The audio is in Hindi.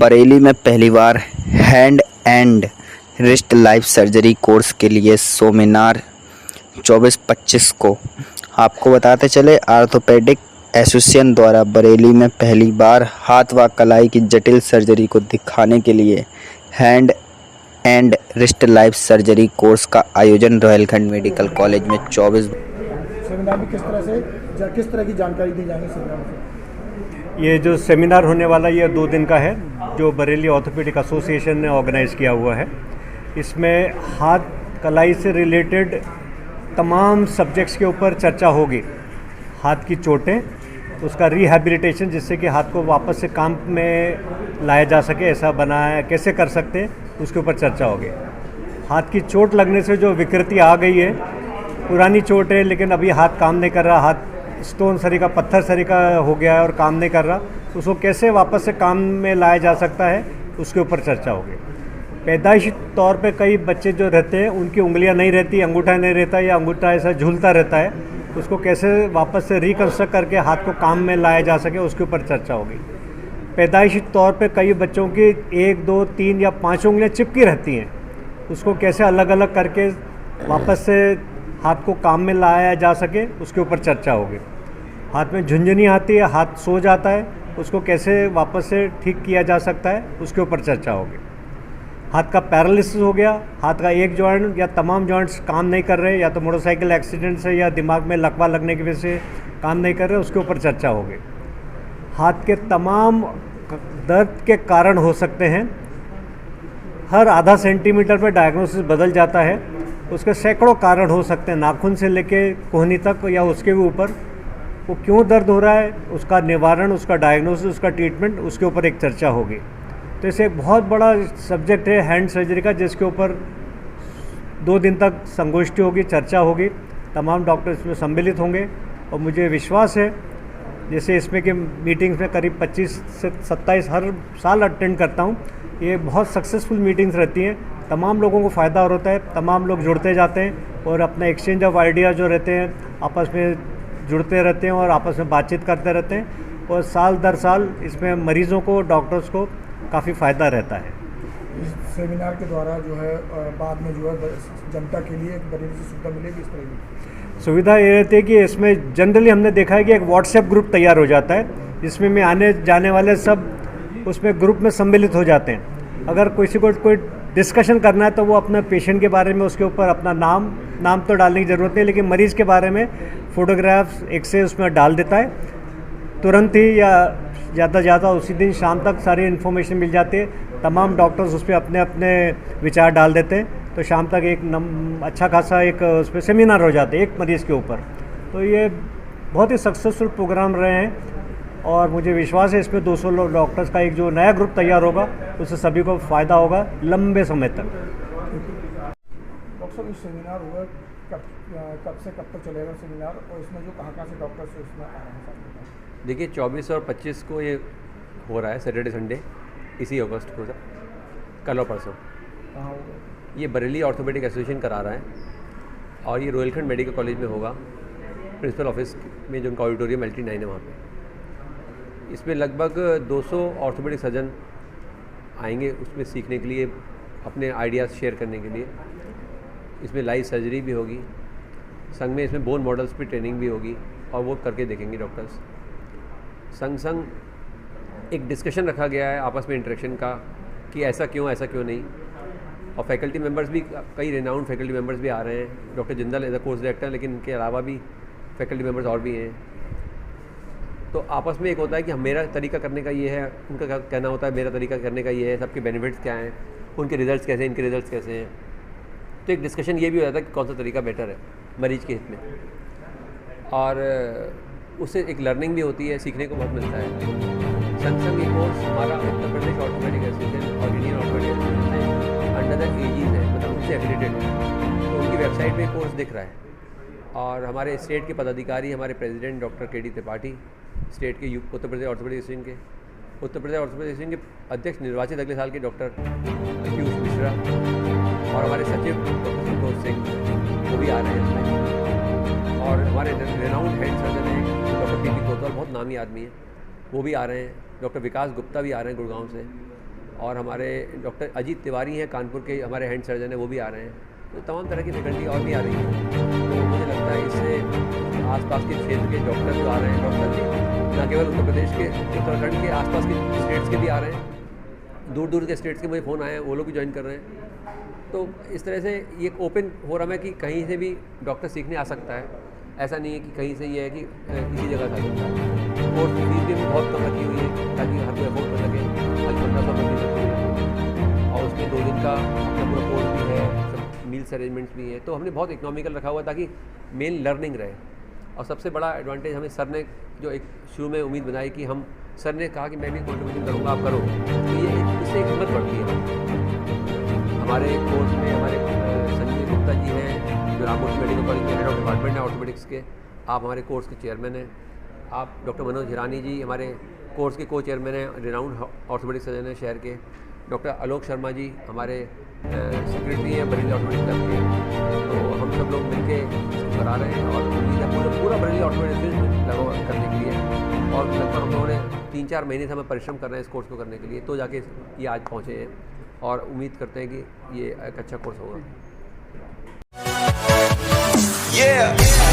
बरेली में पहली बार hand and wrist life surgery course के लिए सेमिनार 24-25 को। आपको बताते चले, आर्थोपेडिक एसोसिएशन द्वारा बरेली में पहली बार हाथ व कलाई की जटिल सर्जरी को दिखाने के लिए hand and wrist life surgery course का आयोजन रोहिलखंड मेडिकल कॉलेज में 24। सेमिनार में किस तरह की जानकारी दी जाएगी सेमिनार में? ये जो सेमिनार होने वाला ये 2 दिन का है, जो बरेली ऑर्थोपेडिक एसोसिएशन ने ऑर्गेनाइज़ किया हुआ है। इसमें हाथ कलाई से रिलेटेड तमाम सब्जेक्ट्स के ऊपर चर्चा होगी। हाथ की चोटें, उसका रिहैबिलिटेशन, जिससे कि हाथ को वापस से काम में लाया जा सके, ऐसा बनाया कैसे कर सकते हैं, उसके ऊपर चर्चा होगी। हाथ की चोट लगने से जो विकृति आ गई है, पुरानी चोट है लेकिन अभी हाथ काम नहीं कर रहा, हाथ स्टोन सरी का, पत्थर सरी का हो गया है और काम नहीं कर रहा, उसको कैसे वापस से काम में लाया जा सकता है, उसके ऊपर चर्चा होगी। पैदाइशी तौर पे कई बच्चे जो रहते हैं उनकी उंगलियां नहीं रहती, अंगूठा नहीं रहता या अंगूठा ऐसा झूलता रहता है, उसको कैसे वापस से रिकन्स्ट्रक्ट करके हाथ को काम में लाया जा सके, उसके ऊपर चर्चा होगी। पैदाइशी तौर पे कई बच्चों की 1, 2, 3 या 5 उंगलियां चिपकी रहती हैं, उसको कैसे अलग अलग करके वापस से हाथ को काम में लाया जा सके, उसके ऊपर चर्चा होगी। हाथ में झुंझुनी आती है, हाथ सो जाता है, उसको कैसे वापस से ठीक किया जा सकता है, उसके ऊपर चर्चा होगी। हाथ का पैरालिसिस हो गया, हाथ का एक जॉइंट या तमाम जॉइंट्स काम नहीं कर रहे, या तो मोटरसाइकिल एक्सीडेंट से या दिमाग में लकवा लगने की वजह से काम नहीं कर रहे, उसके ऊपर चर्चा होगी। हाथ के तमाम दर्द के कारण हो सकते हैं, हर आधा सेंटीमीटर पे डायग्नोसिस बदल जाता है, उसके सैकड़ों कारण हो सकते हैं, नाखून से लेके कोहनी तक या उसके भी ऊपर। वो क्यों दर्द हो रहा है, उसका निवारण, उसका डायग्नोसिस, उसका ट्रीटमेंट, उसके ऊपर एक चर्चा होगी। तो इसे एक बहुत बड़ा सब्जेक्ट है हैंड सर्जरी का, जिसके ऊपर 2 दिन तक संगोष्ठी होगी, चर्चा होगी, तमाम डॉक्टर इसमें सम्मिलित होंगे। और मुझे विश्वास है, जैसे इसमें कि मीटिंग्स में करीब 25 से 27 हर साल अटेंड करता हूँ, ये बहुत सक्सेसफुल मीटिंग्स रहती हैं, तमाम लोगों को फ़ायदा होता है, तमाम लोग जुड़ते जाते हैं और अपना एक्सचेंज ऑफ आइडिया जो रहते हैं, आपस में जुड़ते रहते हैं और आपस में बातचीत करते रहते हैं, और साल दर साल इसमें मरीज़ों को, डॉक्टर्स को काफ़ी फ़ायदा रहता है। इस सेमिनार के द्वारा जो है बाद में जो है जनता के लिए एक बड़ी सी सुविधा मिलेगी। इस तरह की सुविधा ये रहती है कि इसमें जनरली हमने देखा है कि एक व्हाट्सएप ग्रुप तैयार हो जाता है, जिसमें में आने जाने वाले सब उसमें ग्रुप में सम्मिलित हो जाते हैं। अगर किसी को कोई डिस्कशन करना है तो वो अपना पेशेंट के बारे में, उसके ऊपर अपना नाम तो डालने की ज़रूरत नहीं, लेकिन मरीज़ के बारे में फ़ोटोग्राफ्स एक्सरे उसमें डाल देता है तुरंत ही, या ज़्यादा से ज़्यादा उसी दिन शाम तक सारी इन्फॉर्मेशन मिल जाती है। तमाम डॉक्टर्स उस पर अपने अपने विचार डाल देते हैं, तो शाम तक एक अच्छा खासा एक उस पर सेमिनार हो जाते हैं एक मरीज़ के ऊपर। तो ये बहुत ही सक्सेसफुल प्रोग्राम रहे हैं और मुझे विश्वास है इसमें 200 डॉक्टर्स का एक जो नया ग्रुप तैयार होगा, उससे सभी को फ़ायदा होगा लंबे समय तक। डॉक्टर साहब, ये सेमिनार हुआ कब से कब तक चलेगा सेमिनार, और इसमें जो कहाँ से डॉक्टर्स इसमें आ रहे हैं? देखिए, 24 और 25 को ये हो रहा है, सैटरडे संडे, इसी अगस्त को, कल और परसों। कहाँ होगा? ये बरेली ऑर्थोपेडिक एसोसिएशन करा रहा है और ये रोहिलखंड मेडिकल कॉलेज में होगा, प्रिंसिपल ऑफिस में जो उनका ऑडिटोरियम LT9 है वहाँ पे। इसमें लगभग 200 ऑर्थोपेडिक सर्जन आएंगे उसमें सीखने के लिए, अपने आइडियाज़ शेयर करने के लिए। इसमें लाइव सर्जरी भी होगी, संग में इसमें बोन मॉडल्स की ट्रेनिंग भी होगी और वो करके देखेंगे डॉक्टर्स। संग एक डिस्कशन रखा गया है आपस में इंटरेक्शन का, कि ऐसा क्यों नहीं। और फैकल्टी मेंबर्स भी, कई रेनाउंड फैकल्टी मेंबर्स भी आ रहे हैं। Doctor Jindal as a course director, लेकिन इनके अलावा भी फैकल्टी मेंबर्स और भी हैं। तो आपस में एक होता है कि मेरा तरीका करने का ये है, उनका कहना होता है मेरा तरीका करने का ये है, सबके बेनिफिट्स क्या हैं, उनके रिजल्ट्स कैसे हैं, इनके रिजल्ट्स कैसे हैं। तो एक डिस्कशन ये भी हो जाता है कि कौन सा तरीका बेटर है मरीज के हित में, और उससे एक लर्निंग भी होती है, सीखने को बहुत मिलता है। संग ये कोर्स हमारा उत्तर प्रदेश ऑर्थोपेडिक एसोसिएशन और Indian orthopaedic association under the aegis है, मतलब उनसे एफिलिएटेड है, तो उनकी वेबसाइट पे कोर्स दिख रहा है। और हमारे स्टेट के पदाधिकारी, हमारे president doctor KD Tripathi, state के उत्तर प्रदेश ऑर्थोपेडिक एसोसिएशन के, उत्तर प्रदेश ऑर्थोपेडिक एसोसिएशन के अध्यक्ष निर्वाचित अगले साल के डॉक्टर पीयूष मिश्रा, और हमारे सचिव डॉक्टर संतोष सिंह, वो भी आ रहे हैं इसमें। और हमारे रेनाउंड हेड सर्जन हैं डॉक्टर KP कोतवाल, बहुत नामी आदमी है, वो भी आ रहे हैं। डॉक्टर विकास गुप्ता भी आ रहे हैं गुड़गांव से। और हमारे डॉक्टर अजीत तिवारी हैं कानपुर के, हमारे हैंड सर्जन हैं, वो भी आ रहे हैं। तो तमाम तरह की फैकल्टी और भी आ रही है। तो मुझे लगता है इससे आसपास के क्षेत्र के डॉक्टर जो आ रहे हैं, डॉक्टर भी न केवल उत्तर प्रदेश के, उत्तराखंड के आसपास के स्टेट्स के भी आ रहे हैं, दूर दूर के स्टेट्स के मुझे फ़ोन आए हैं, वो लोग भी ज्वाइन कर रहे हैं। तो इस तरह से ये एक ओपन फोरम है कि कहीं से भी डॉक्टर सीखने आ सकता है। ऐसा नहीं है कि कहीं से ये है कि किसी जगह से आ सकता है। कोर्स की फीस भी बहुत कम रखी हुई है ताकि हर कोई अफोर्ड कर सके। खाली 1500 रुपये फीस रखी हुई है और उसमें 2 दिन का अपना पूरा कोर्स भी है, सब मील्स अरेंजमेंट्स भी हैं। तो हमने बहुत इकोनॉमिकल रखा हुआ ताकि मेन लर्निंग रहे। और सबसे बड़ा एडवांटेज हमें सर ने जो एक शुरू में उम्मीद बनाई कि हम, सर ने कहा कि मैं भी कॉन्ट्रीब्यूशन करूँगा, आप करो, तो ये इससे एक हिम्मत बढ़ती है। हमारे कोर्स में हमारे संजय गुप्ता जी हैं जो राममूर्ति मेडिकल कॉलेज के हेड ऑफ डिपार्टमेंट है ऑर्थोपेडिक्स के, आप हमारे कोर्स के चेयरमैन हैं। आप डॉक्टर मनोज हिरानी जी हमारे कोर्स के को चेयरमैन हैं, रिनाउंड ऑर्थोपेडिक्स सर्जन हैं शहर के। डॉक्टर आलोक शर्मा जी हमारे सेक्रेटरी हैं बरेली ऑर्थोपेडिक्स क्लब के। तो हम सब लोग मिलकर करा रहे हैं और उम्मीद है पूरा बरेली ऑर्थोपेडिक्स लगा करने के लिए। और लगभग हम लोगों ने 3-4 महीने से हमें परिश्रम कर रहे हैं इस कोर्स को करने के लिए, तो जाके ये आज पहुँचे हैं और उम्मीद करते हैं कि ये एक अच्छा कोर्स होगा। Yeah.